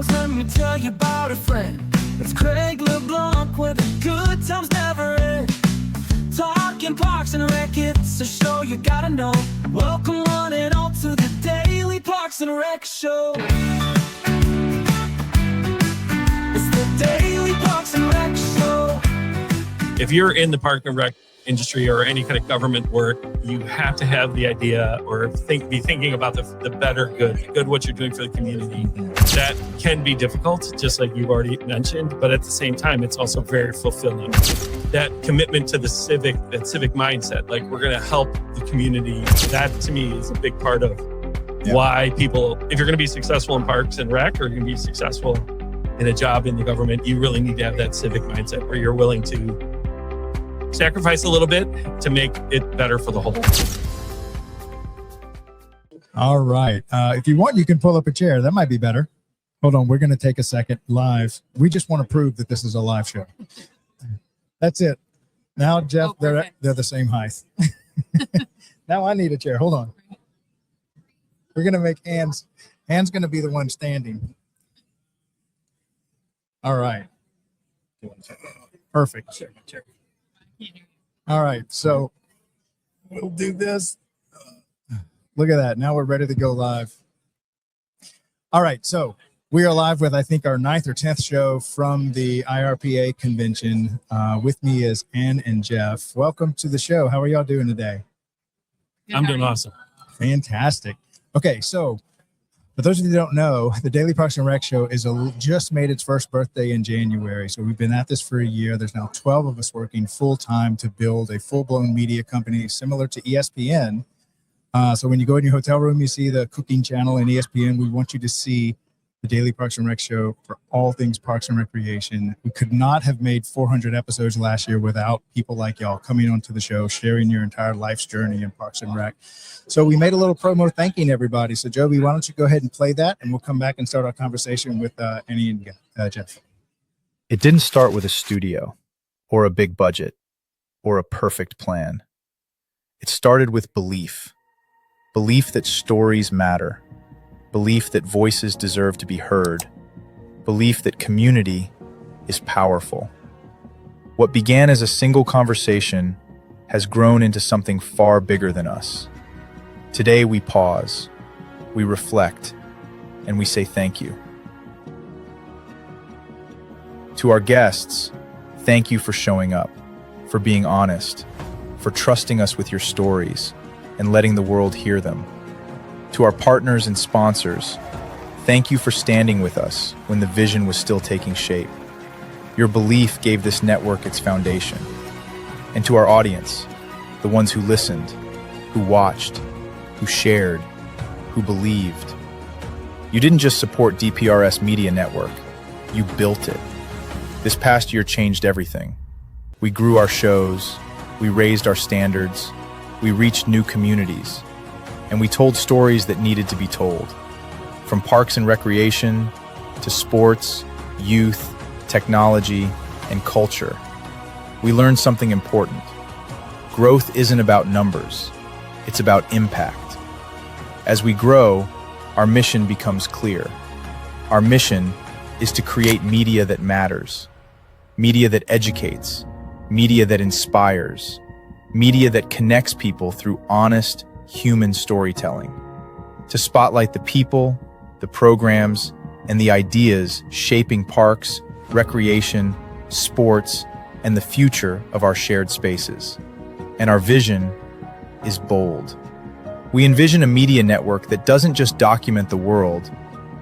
songs, let me tell you about a friend. It's Craig LeBlanc where the good times never end. Talking Parks and Rec, it's a show you gotta know. Welcome one and all to the Daily Parks and Rec Show. It's the Daily Parks and Rec Show. If you're in the park and rec industry or any kind of government work, you have to have the idea or be thinking about the better good, what you're doing for the community. That can be difficult, just like you've already mentioned, but at the same time, it's also very fulfilling. That commitment to the civic mindset, like we're going to help the community, that to me is a big part of why people, if you're going to be successful in parks and rec or you're going to be successful in a job in the government, you really need to have that civic mindset where you're willing to sacrifice a little bit to make it better for the whole. All right. If you want, you can pull up a chair. That might be better. Hold on. We're going to take a second live. We just want to prove that this is a live show. That's it. Now, Jeff, they're the same height. Now I need a chair. Hold on. We're going to make Anne's going to be the one standing. All right. Perfect. All right, so we'll do this. Look at that. Now we're ready to go live. All right, so we are live with, I think, our 9th or 10th show from the IPRA Convention. With me is Ann and Jeff. Welcome to the show. How are y'all doing today? I'm doing awesome. Fantastic. Okay, so for those of you who don't know, the Daily Parks and Rec Show just made its first birthday in January. So we've been at this for a year. There's now 12 of us working full-time to build a full-blown media company similar to ESPN. So when you go in your hotel room, you see the cooking channel in ESPN. We want you to see the Daily Parks and Rec Show for all things parks and recreation. We could not have made 400 episodes last year without people like y'all coming onto the show, sharing your entire life's journey in Parks and Rec. So we made a little promo thanking everybody. So Joby, why don't you go ahead and play that, and we'll come back and start our conversation with Annie and Jeff. It didn't start with a studio or a big budget or a perfect plan. It started with belief that stories matter, belief that voices deserve to be heard, belief that community is powerful. What began as a single conversation has grown into something far bigger than us. Today we pause, we reflect, and we say thank you. To our guests, thank you for showing up, for being honest, for trusting us with your stories and letting the world hear them. To our partners and sponsors, thank you for standing with us when the vision was still taking shape. Your belief gave this network its foundation. And to our audience, the ones who listened, who watched, who shared, who believed. You didn't just support DPRS Media Network, you built it. This past year changed everything. We grew our shows, we raised our standards, we reached new communities, and we told stories that needed to be told. From parks and recreation to sports, youth, technology, and culture. We learned something important. Growth isn't about numbers, it's about impact. As we grow, our mission becomes clear. Our mission is to create media that matters, media that educates, media that inspires, media that connects people through honest, human storytelling, to spotlight the people, the programs, and the ideas shaping parks, recreation, sports, and the future of our shared spaces. And our vision is bold. We envision a media network that doesn't just document the world,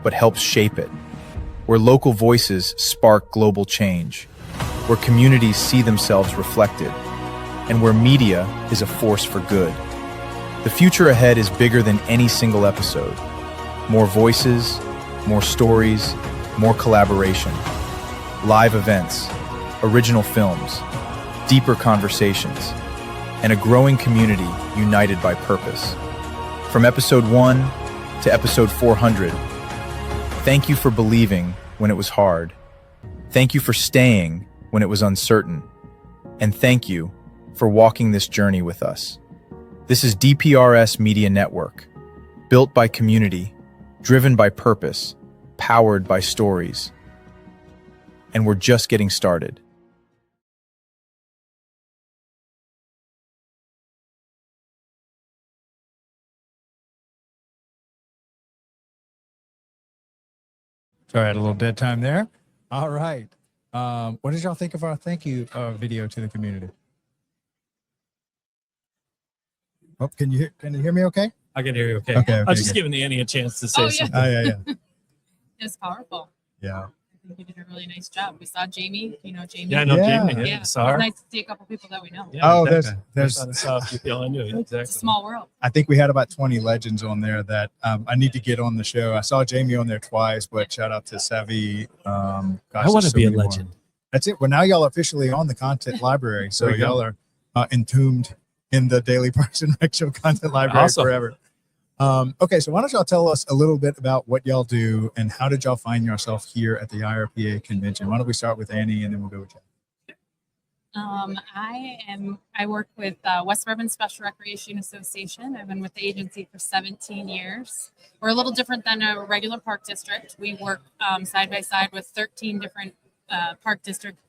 but helps shape it, where local voices spark global change, where communities see themselves reflected, and where media is a force for good. The future ahead is bigger than any single episode. More voices, more stories, more collaboration. Live events, original films, deeper conversations, and a growing community united by purpose. From episode 1 to episode 400, thank you for believing when it was hard. Thank you for staying when it was uncertain. And thank you for walking this journey with us. This is DPRS Media Network, built by community, driven by purpose, powered by stories. And we're just getting started. Sorry, I had a little dead time there. All right. What did y'all think of our thank you video to the community? Oh, can you hear me okay? I can hear you okay. Okay, I was just good. giving Annie a chance to say something. Oh, yeah. It was powerful. Yeah. I think you did a really nice job. We saw Jamie. You know Jamie. Yeah, I know Yeah. Jamie. Yeah. Saw her. It's nice to see a couple people that we know. Yeah, Oh, exactly. there's- I saw people I knew. Exactly. It's a small world. I think we had about 20 legends on there that I need to get on the show. I saw Jamie on there twice, but shout out to Civic. I want to be a legend. That's it. Well, now y'all are officially on the content library. So There you go. y'all are entombed in the Daily Parks and Rec Show content library Awesome. forever. Okay, so why don't y'all tell us a little bit about what y'all do and how did y'all find yourself here at the IPRA Convention? Why don't we start with Annie and then we'll go with you. I work with West Suburban Special Recreation Association. I've been with the agency for 17 years. We're a little different than a regular park district. We work side by side with 13 different park district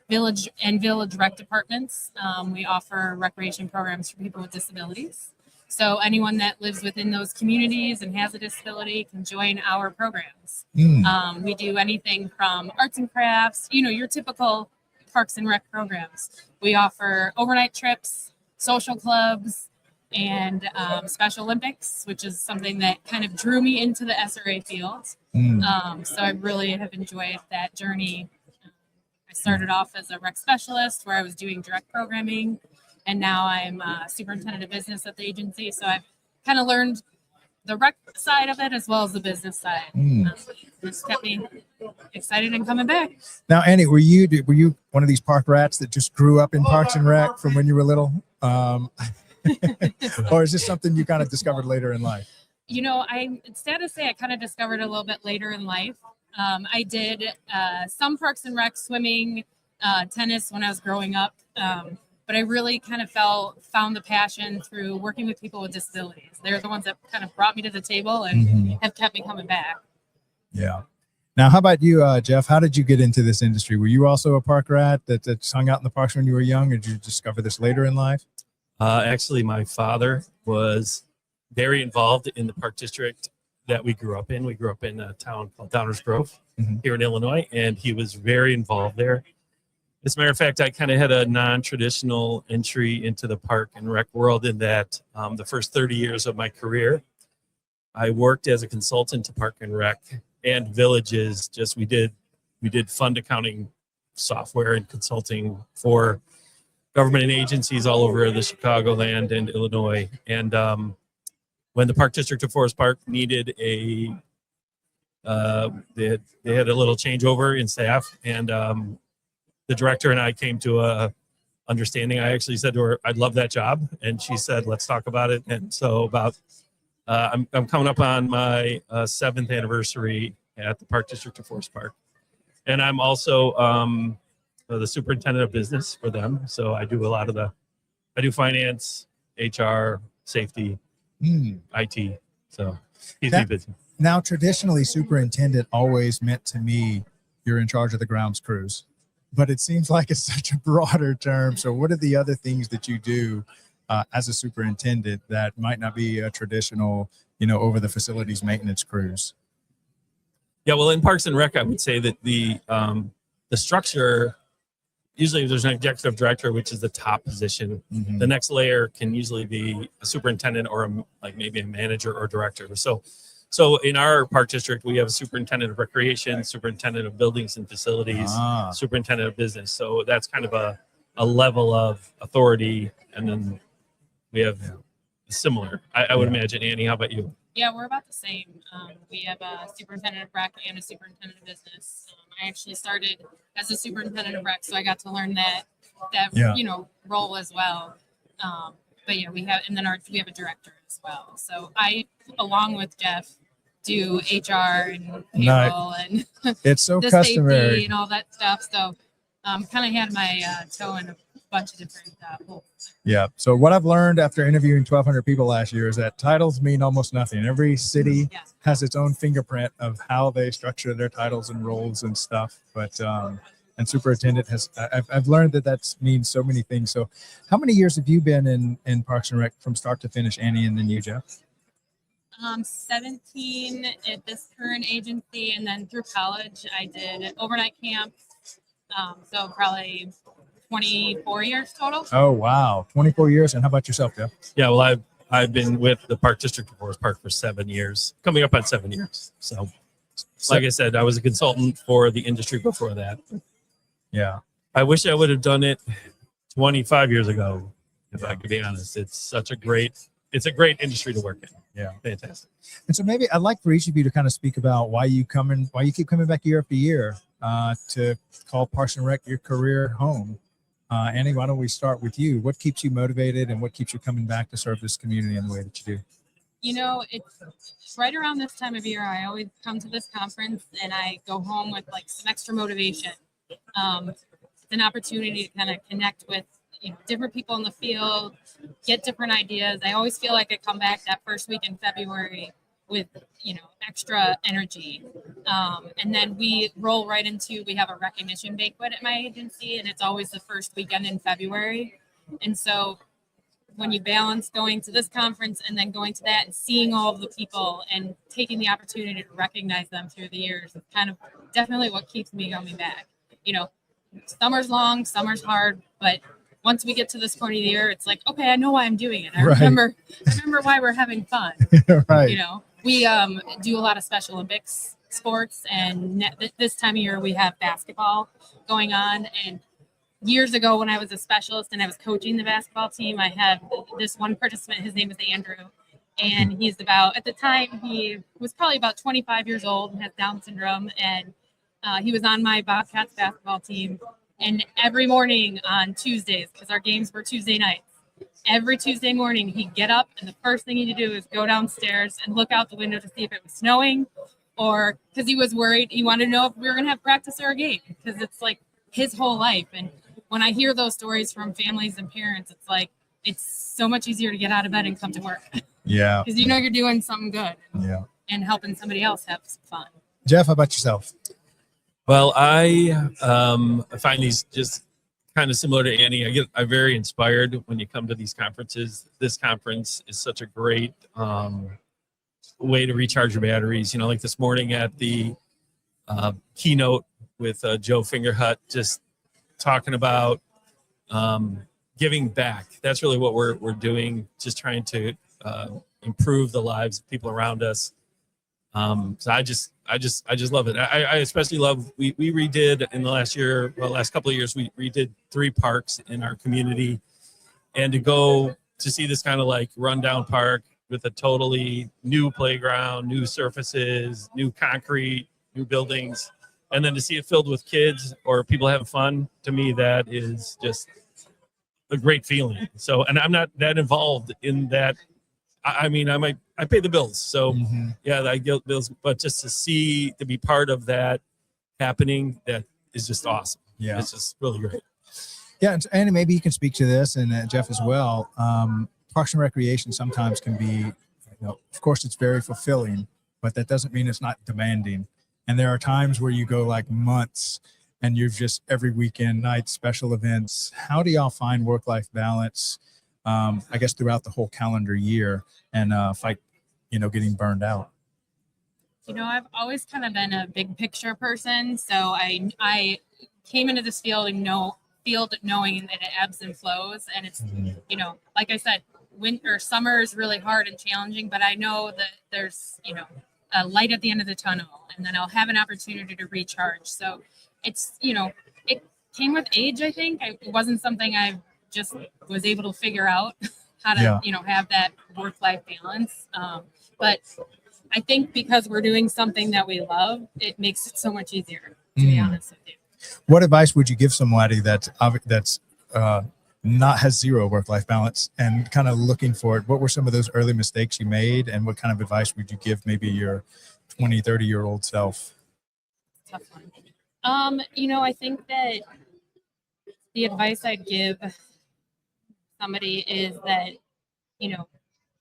village rec departments. We offer recreation programs for people with disabilities. So anyone that lives within those communities and has a disability can join our programs. We do anything from arts and crafts, you know, your typical Parks and Rec programs. We offer overnight trips, social clubs, and Special Olympics, which is something that kind of drew me into the SRA field. So I really have enjoyed that journey. I started off as a rec specialist where I was doing direct programming, and now I'm superintendent of business at the agency. So I've kind of learned the rec side of it as well as the business side. It's kept me excited and coming back. Now, Annie, were you one of these park rats that just grew up in Parks and Rec from when you were little? Or is this something you kind of discovered later in life? You know, it's sad to say I kind of discovered it a little bit later in life. I did some Parks and Rec, swimming, tennis when I was growing up. But I really kind of found the passion through working with people with disabilities. They're the ones that kind of brought me to the table and have kept me coming back. Yeah. Now, how about you, Jeff? How did you get into this industry? Were you also a park rat that hung out in the parks when you were young, or did you discover this later in life? Actually, my father was very involved in the park district that we grew up in. We grew up in a town called Downers Grove here in Illinois, and he was very involved there. As a matter of fact, I kind of had a non-traditional entry into the park and rec world in that the first 30 years of my career, I worked as a consultant to park and rec and villages. We did fund accounting software and consulting for government and agencies all over the Chicagoland and Illinois. And when the Park District of Forest Park needed they had a little changeover in staff, and the director and I came to a understanding. I actually said to her, "I'd love that job," and she said, "Let's talk about it." And so I'm coming up on my 7th anniversary at the Park District of Forest Park, and I'm also the superintendent of business for them. So I do I do finance, HR, safety, IT. So keeps me busy. Now, traditionally, superintendent always meant to me you're in charge of the grounds crews, but it seems like it's such a broader term. So what are the other things that you do as a superintendent that might not be a traditional, over the facilities maintenance crews? Yeah, well, in Parks and Rec, I would say that the structure, usually there's an executive director, which is the top position. The next layer can usually be a superintendent or maybe a manager or director. So in our park district, we have a superintendent of recreation, superintendent of buildings and facilities, superintendent of business. So that's kind of a level of authority. And then we have similar, I would imagine. Annie, how about you? Yeah, we're about the same. We have a superintendent of rec and a superintendent of business. I actually started as a superintendent of rec, so I got to learn that role as well. But yeah, we have a director as well. So I, along with Jeff, do HR and payroll and it's so the customary safety and all that stuff. So kind of had my toe in bunch of different goals. Yeah. So what I've learned after interviewing 1,200 people last year is that titles mean almost nothing. Every city Yeah. has its own fingerprint of how they structure their titles and roles and stuff. But and superintendent has I've learned that means so many things. So how many years have you been in Parks and Rec from start to finish, Annie, and then you, Jeff? 17 at this current agency, and then through college I did overnight camp. So probably 24 years total. Oh wow, 24 years. And how about yourself, Jeff? Yeah, well, I've been with the Park District of Forest Park for 7 years, coming up on 7 years. So, like I said, I was a consultant for the industry before that. Yeah. I wish I would have done it 25 years ago, if I could be honest. It's a great industry to work in. Yeah. Fantastic. And so maybe I'd like for each of you to kind of speak about why you keep coming back year after year to call Parks and Rec your career home. Annie, why don't we start with you? What keeps you motivated and what keeps you coming back to serve this community in the way that you do? You know, it's right around this time of year. I always come to this conference and I go home with like some extra motivation. It's an opportunity to kind of connect with different people in the field, get different ideas. I always feel like I come back that first week in February with extra energy, and then we roll right into, we have a recognition banquet at my agency, and it's always the first weekend in February. And so when you balance going to this conference and then going to that and seeing all of the people and taking the opportunity to recognize them through the years, it's kind of definitely what keeps me coming back. Summer's long, summer's hard, but once we get to this point of the year, it's like, okay, I know why I'm doing it. I remember why we're having fun. Right. We do a lot of Special Olympics sports, and this time of year we have basketball going on. And years ago, when I was a specialist and I was coaching the basketball team, I had this one participant. His name is Andrew, and at the time he was probably about 25 years old and has Down syndrome, and he was on my Bobcats basketball team. And every morning on Tuesdays, because our games were Tuesday nights, every Tuesday morning he'd get up and the first thing he'd do is go downstairs and look out the window to see if it was snowing, or because he was worried, he wanted to know if we were going to have practice or a game, because it's like his whole life. And when I hear those stories from families and parents, it's like, it's so much easier to get out of bed and come to work. Yeah. Because you're doing something good. Yeah. And helping somebody else have some fun. Jeff, how about yourself? Well, I find these just kind of similar to Annie. I'm very inspired when you come to these conferences. This conference is such a great way to recharge your batteries. Like this morning at the keynote with Joe Fingerhut, just talking about giving back. That's really what we're doing. Just trying to improve the lives of people around us. So I just love it. I especially love, we redid in the last couple of years, we redid 3 parks in our community, and to go to see this kind of like rundown park with a totally new playground, new surfaces, new concrete, new buildings, and then to see it filled with kids or people having fun, to me, that is just a great feeling. So, and I'm not that involved in that. I mean, I pay the bills. So yeah, I get bills, but just to be part of that happening, that is just awesome. Yeah. It's just really great. Yeah. And Annie, maybe you can speak to this, and Jeff as well. Parks and Recreation sometimes can be, of course it's very fulfilling, but that doesn't mean it's not demanding. And there are times where you go like months and you've just every weekend, night, special events. How do y'all find work-life balance? I guess throughout the whole calendar year, and fight, getting burned out. I've always kind of been a big picture person, so I came into this field knowing that it ebbs and flows, and it's like I said, summer is really hard and challenging, but I know that there's a light at the end of the tunnel, and then I'll have an opportunity to recharge. So it's it came with age. I think it wasn't something I just was able to figure out how to have that work-life balance, but I think because we're doing something that we love, it makes it so much easier, to be honest with you. What advice would you give somebody that's not has zero work-life balance and kind of looking for it? What were some of those early mistakes you made, and what kind of advice would you give maybe your 20, 30-year-old self? Tough one. I think that the advice I'd give somebody is that,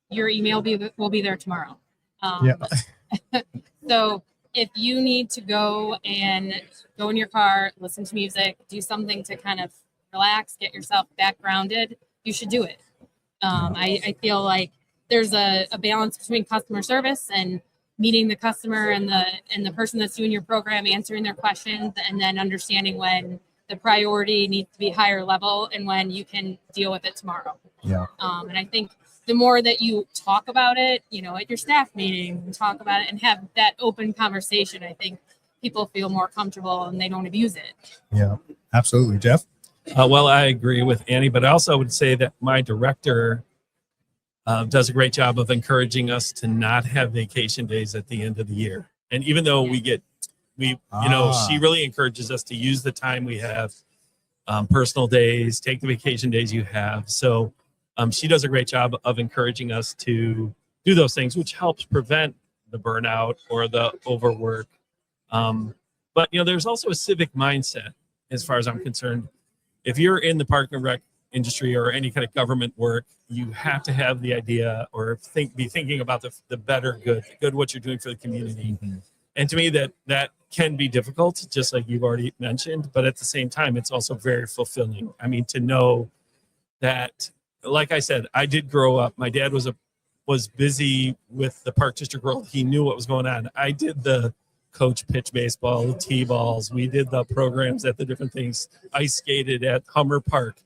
your email will be there tomorrow. So if you need to go in your car, listen to music, do something to kind of relax, get yourself back grounded, you should do it. I feel like there's a balance between customer service and meeting the customer and the person that's doing your program, answering their questions, and then understanding when the priority needs to be higher level and when you can deal with it tomorrow. And I think the more that you talk about it, at your staff meeting, and talk about it and have that open conversation, I think people feel more comfortable and they don't abuse it. Yeah, absolutely. Jeff? Well, I agree with Annie, but I also would say that my director does a great job of encouraging us to not have vacation days at the end of the year. And even though she really encourages us to use the time we have, personal days, take the vacation days you have. So she does a great job of encouraging us to do those things, which helps prevent the burnout or the overwork. But there's also a civic mindset, as far as I'm concerned. If you're in the park and rec industry or any kind of government work, you have to have the idea or be thinking about the better good what you're doing for the community. And to me, that can be difficult, just like you've already mentioned, but at the same time, it's also very fulfilling. I mean, to know that, like I said, I did grow up. My dad was busy with the park district world. He knew what was going on. I did the coach pitch baseball, the T-balls. We did the programs at the different things. Ice skated at Hummer Park.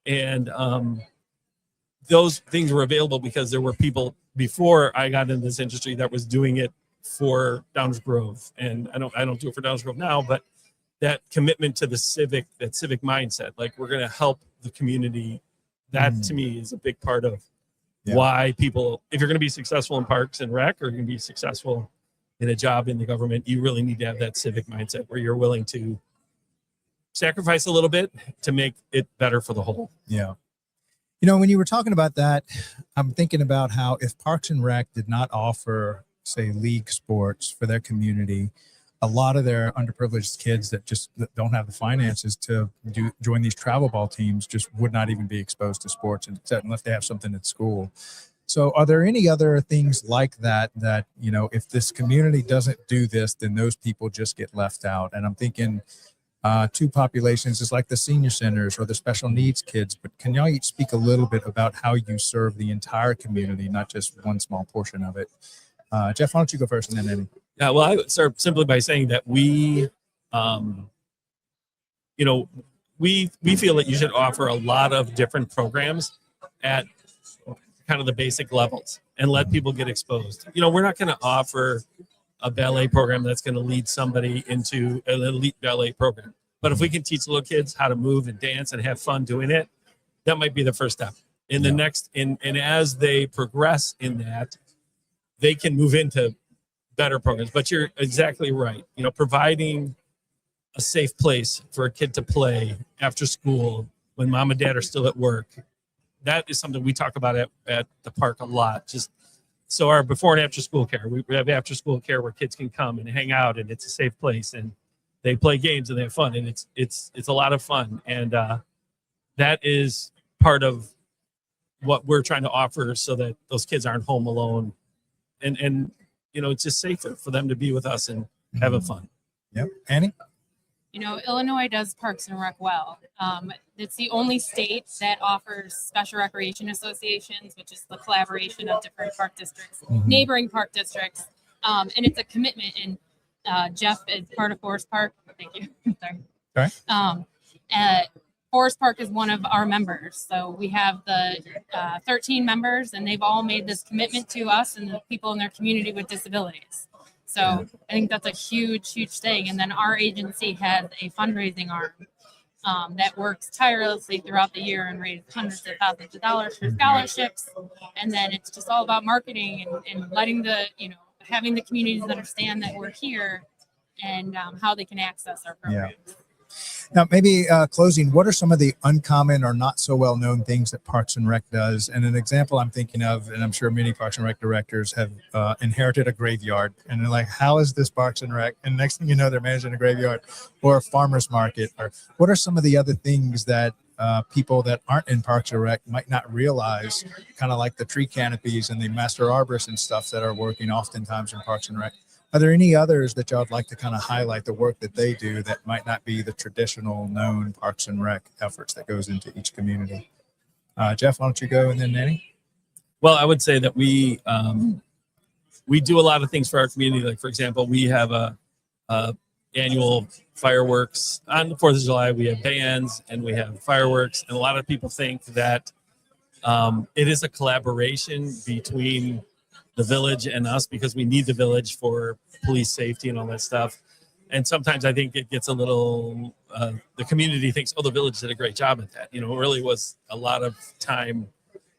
And those things were available because there were people before I got into this industry that was doing it for Downers Grove. And I don't do it for Downers Grove now, but that commitment to that civic mindset, like we're going to help the community, that to me is a big part of why people, if you're going to be successful in parks and rec, or you're going to be successful in a job in the government, you really need to have that civic mindset where you're willing to sacrifice a little bit to make it better for the whole. Yeah. When you were talking about that, I'm thinking about how if Parks and Rec did not offer, say, league sports for their community, a lot of their underprivileged kids that don't have the finances to join these travel ball teams just would not even be exposed to sports unless they have something at school. So are there any other things like that, if this community doesn't do this, then those people just get left out? And I'm thinking two populations is like the senior centers or the special needs kids, but can y'all each speak a little bit about how you serve the entire community, not just one small portion of it? Jeff, why don't you go first and then Annie? Yeah, well, I would start simply by saying that we feel that you should offer a lot of different programs at kind of the basic levels and let people get exposed. We're not going to offer a ballet program that's going to lead somebody into an elite ballet program. But if we can teach little kids how to move and dance and have fun doing it, that might be the first step. In the next, and as they progress in that, they can move into better programs. But you're exactly right. Providing a safe place for a kid to play after school when mom and dad are still at work. That is something we talk about at the park a lot. Just so our before and after school care, we have after school care where kids can come and hang out, and it's a safe place, and they play games and they have fun, and it's a lot of fun. And that is part of what we're trying to offer so that those kids aren't home alone. And it's just safer for them to be with us and having fun. Yep. Annie? Illinois does Parks and Rec well. It's the only state that offers special recreation associations, which is the collaboration of different park districts, neighboring park districts. And it's a commitment. And Jeff is part of Forest Park. Thank you. Sorry. All right. Forest Park is one of our members. So we have the 13 members, and they've all made this commitment to us and the people in their community with disabilities. So I think that's a huge, huge thing. And then our agency has a fundraising arm that works tirelessly throughout the year and raises hundreds of thousands of dollars for scholarships. And then it's just all about marketing and letting having the communities understand that we're here and how they can access our programs. Yeah. Now, maybe closing, what are some of the uncommon or not so well-known things that Parks and Rec does? And an example I'm thinking of, and I'm sure many Parks and Rec directors have inherited a graveyard. And they're like, how is this Parks and Rec? And next thing you know, they're managing a graveyard or a farmer's market. Or what are some of the other things that people that aren't in Parks and Rec might not realize, kind of like the tree canopies and the master arborists and stuff that are working oftentimes in Parks and Rec. Are there any others that y'all would like to kind of highlight the work that they do that might not be the traditional known Parks and Rec efforts that goes into each community? Jeff, why don't you go, and then Annie? Well, I would say that we do a lot of things for our community. Like, for example, we have a annual fireworks on the 4th of July. We have bands and we have fireworks, and a lot of people think that it is a collaboration between the village and us, because we need the village for police safety and all that stuff. And sometimes I think it gets a little, the community thinks, oh, the village did a great job at that. You know, it really was a lot of time.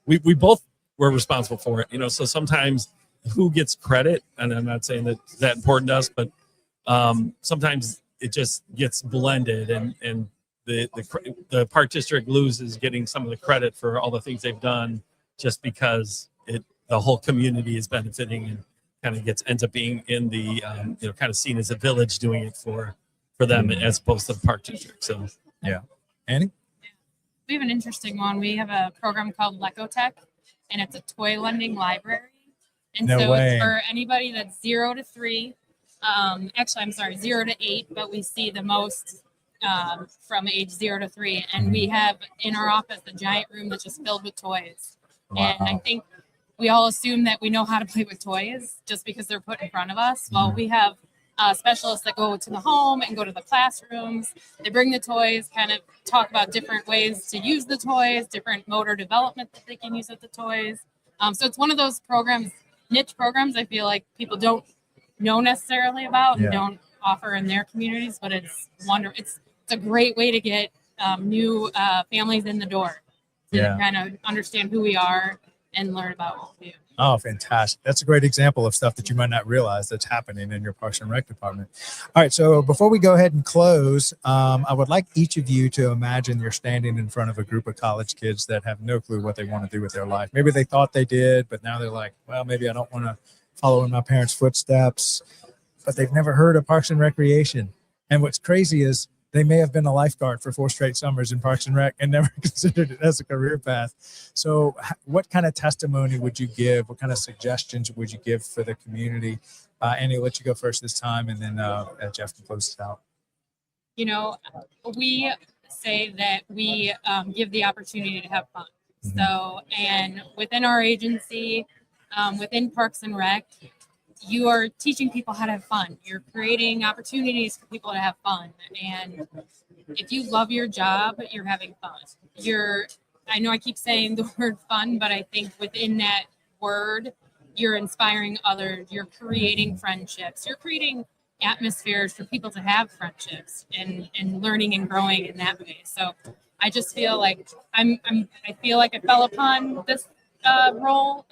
We both were responsible for it, you know, so sometimes who gets credit, and I'm not saying that that important to us, but sometimes it just gets blended, and the park district loses getting some of the credit for all the things they've done, just because the whole community is benefiting, and kind of ends up being in the kind of seen as a village doing it for them, as opposed to the park district. So yeah. Annie? We have an interesting one. We have a program called Lecotech, and it's a toy lending library. And No so way. it's for anybody that's 0 to 3. Actually, I'm sorry, 0 to 8, but we see the most from age 0 to 3. And we have in our office a giant room that's just filled with toys. Wow. And I think we all assume that we know how to play with toys just because they're put in front of us. Well, we have specialists that go to the home and go to the classrooms. They bring the toys, kind of talk about different ways to use the toys, different motor development that they can use with the toys. So it's one of those programs, niche programs, I feel like people don't know necessarily about and don't offer in their communities, but it's wonderful. It's a great way to get new families in the door to kind of understand who we are and learn about what we do. Oh, fantastic. That's a great example of stuff that you might not realize that's happening in your Parks and Rec department. All right, so before we go ahead and close, I would like each of you to imagine you're standing in front of a group of college kids that have no clue what they want to do with their life. Maybe they thought they did, but now they're like, well, maybe I don't want to follow in my parents' footsteps, but they've never heard of Parks and Recreation. And what's crazy is they may have been a lifeguard for 4 straight summers in Parks and Rec and never considered it as a career path. So what kind of testimony would you give? What kind of suggestions would you give for the community? Annie, I'll let you go first this time, and then Jeff can close this out. You know, we say that we give the opportunity to have fun. Mm-hmm. So, and within our agency, within Parks and Rec, you are teaching people how to have fun. You're creating opportunities for people to have fun. And if you love your job, you're having fun. I know I keep saying the word fun, but I think within that word, you're inspiring others. You're creating friendships. You're creating atmospheres for people to have friendships and learning and growing in that way. So I just feel like I feel like I fell upon this role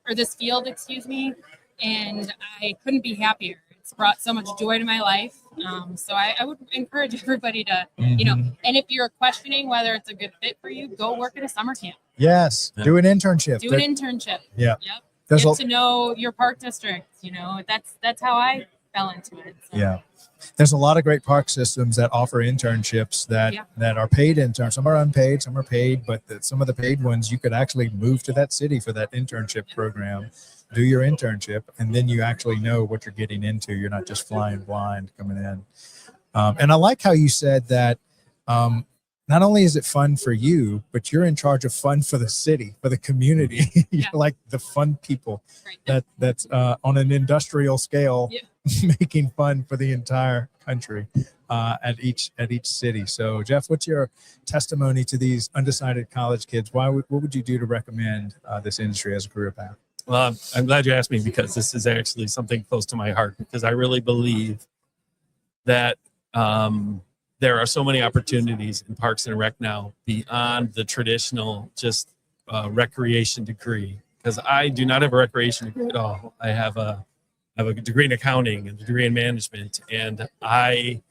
or this field, excuse me. And I couldn't be happier. It's brought so much joy to my life. So I would encourage everybody to, and if you're questioning whether it's a good fit for you, go work at a summer camp. Yes. Yeah. Do an internship. Do an internship. Yeah. Yep. Get to know your park district. That's how I fell into it. So. Yeah. There's a lot of great park systems that offer internships that are paid interns. Some are unpaid, some are paid, but some of the paid ones, you could actually move to that city for that internship program, do your internship, and then you actually know what you're getting into. You're not just flying blind coming in. And I like how you said that not only is it fun for you, but you're in charge of fun for the city, for the community. You're like the fun people that's on an industrial scale, making fun for the entire country at each city. So Jeff, what's your testimony to these undecided college kids? What would you do to recommend this industry as a career path? Well, I'm glad you asked me, because this is actually something close to my heart, because I really believe that there are so many opportunities in Parks and Rec now beyond the traditional just recreation degree, because I do not have a recreation degree at all. I have a degree in accounting and a degree in management, and I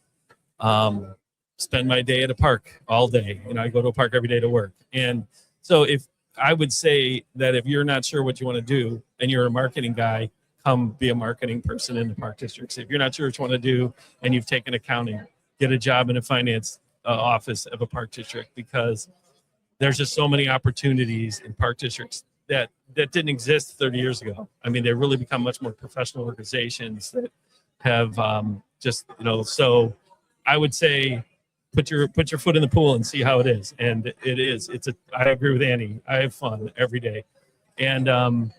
spend my day at a park all day. I go to a park every day to work. And so I would say that if you're not sure what you want to do and you're a marketing guy, come be a marketing person in the park districts. If you're not sure what you want to do and you've taken accounting, get a job in a finance office of a park district, because there's just so many opportunities in park districts that didn't exist 30 years ago. I mean, they've really become much more professional organizations that have so I would say put your foot in the pool and see how it is. And I agree with Annie. I have fun every day. And I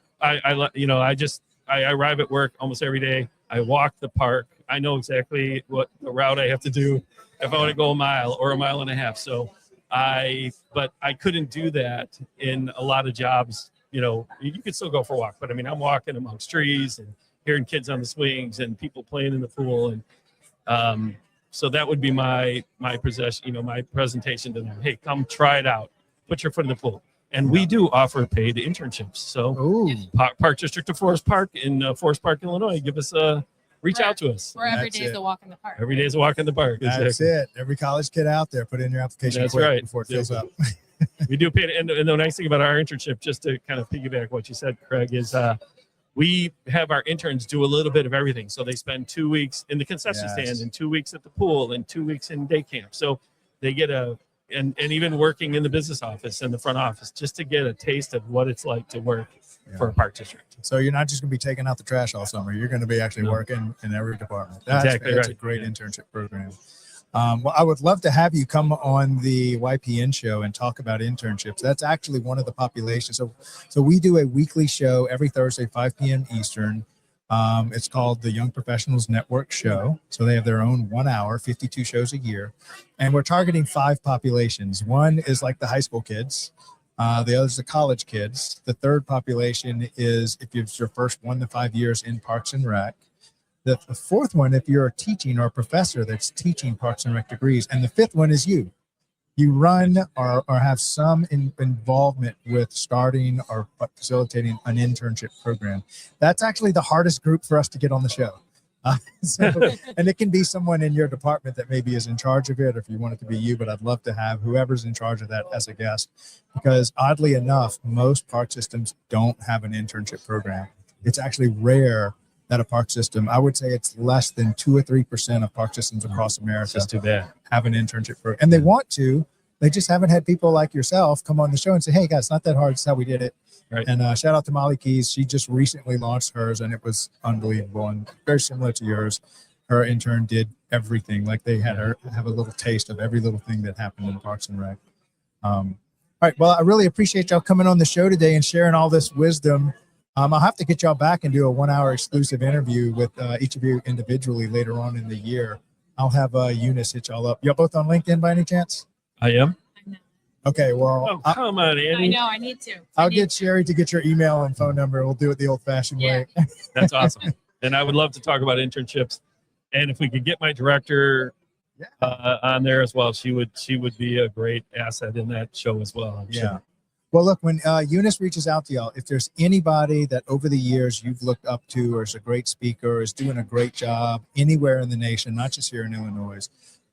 arrive at work almost every day. I walk the park. I know exactly what the route I have to do if I want to go a mile or a mile and a half. So but I couldn't do that in a lot of jobs. You could still go for a walk, but I mean, I'm walking amongst trees and hearing kids on the swings and people playing in the pool. And so that would be my presentation to them. Hey, come try it out. Put your foot in the pool. And we do offer paid internships. So Park District of Forest Park in Forest Park, Illinois, reach out to us. Every day is a walk in the park. Every day is a walk in the park. That's it. Every college kid out there, put in your application before it fills up. We do pay. And the nice thing about our internship, just to kind of piggyback what you said, Craig, is we have our interns do a little bit of everything. So they spend 2 weeks in the concession stand and 2 weeks at the pool and 2 weeks in day camp. So they get and even working in the business office and the front office, just to get a taste of what it's like to work for a park district. So you're not just going to be taking out the trash all summer. You're going to be actually working in every department. That's a great internship program. Well, I would love to have you come on the YPN show and talk about internships. That's actually one of the populations. So we do a weekly show every Thursday, 5 p.m. Eastern. It's called the Young Professionals Network Show. So they have their own 1 hour, 52 shows a year. And we're targeting 5 populations. One is like the high school kids. The other is the college kids. The third population is if it's your first 1 to 5 years in Parks and Rec. The fourth one, if you're a teaching or a professor that's teaching Parks and Rec degrees. And the fifth one is you. You run or have some involvement with starting or facilitating an internship program. That's actually the hardest group for us to get on the show. And it can be someone in your department that maybe is in charge of it, or if you want it to be you, but I'd love to have whoever's in charge of that as a guest, because oddly enough, most park systems don't have an internship program. It's actually rare that a park system, I would say it's less than 2 or 3% of park systems across America That's too bad. have an internship program. And they want to, they just haven't had people like yourself come on the show and say, hey guys, it's not that hard. It's how we did it. Right. And shout out to Molly Keys. She just recently launched hers and it was unbelievable and very similar to yours. Her intern did everything. Like they had her have a little taste of every little thing that happened in Parks and Rec. All right. Well, I really appreciate y'all coming on the show today and sharing all this wisdom. I'll have to get y'all back and do a 1 hour exclusive interview with each of you individually later on in the year. I'll have Eunice hit y'all up. Y'all both on LinkedIn by any chance? I am. Okay, well, Come on, Annie. I know, I need to. I'll get Sherry to get your email and phone number. We'll do it the old-fashioned way. That's awesome. And I would love to talk about internships. And if we could get my director on there as well, she would be a great asset in that show as well. I'm sure. Well, look, when Eunice reaches out to y'all, if there's anybody that over the years you've looked up to or is a great speaker or is doing a great job anywhere in the nation, not just here in Illinois,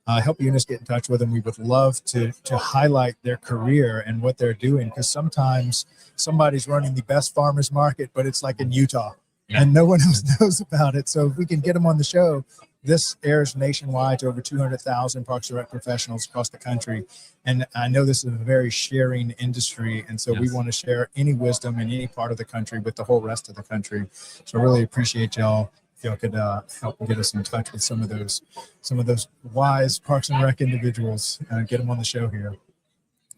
help Eunice get in touch with them. We would love to highlight their career and what they're doing, because sometimes somebody's running the best farmers market, but it's like in Utah and no one else knows about it. So if we can get them on the show, this airs nationwide to over 200,000 Parks and Rec professionals across the country. And I know this is a very sharing industry. And so we want to share any wisdom in any part of the country with the whole rest of the country. So I really appreciate y'all. If y'all could help get us in touch with some of those wise Parks and Rec individuals, get them on the show here.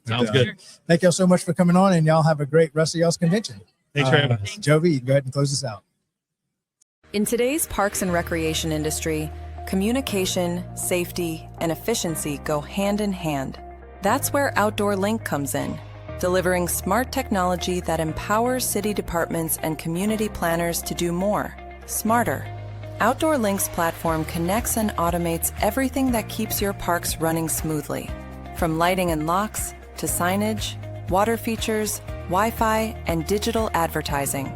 Sounds good. Thank y'all so much for coming on, and y'all have a great rest of y'all's convention. Thanks for having us. Jovi, you can go ahead and close this out. In today's parks and recreation industry, communication, safety, and efficiency go hand in hand. That's where Outdoor Link comes in, delivering smart technology that empowers city departments and community planners to do more, smarter. Outdoor Link's platform connects and automates everything that keeps your parks running smoothly, from lighting and locks to signage, water features, Wi-Fi, and digital advertising.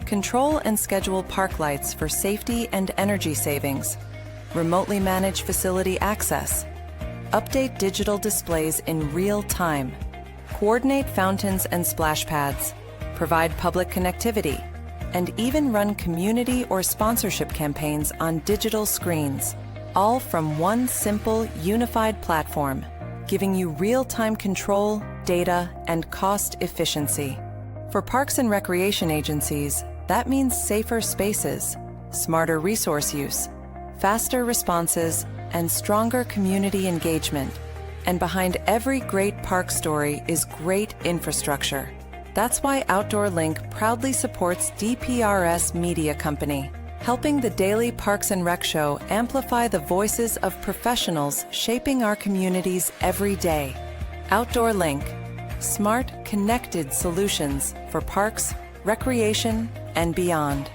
Control and schedule park lights for safety and energy savings. Remotely manage facility access. Update digital displays in real time. Coordinate fountains and splash pads. Provide public connectivity. And even run community or sponsorship campaigns on digital screens. All from one simple, unified platform. giving you real-time control, data, and cost efficiency. For parks and recreation agencies, that means safer spaces, smarter resource use, faster responses, and stronger community engagement. And behind every great park story is great infrastructure. That's why Outdoor Link proudly supports DPRS Media Company, helping the Daily Parks and Rec Show amplify the voices of professionals shaping our communities every day. Outdoor Link, smart, connected solutions for parks, recreation, and beyond.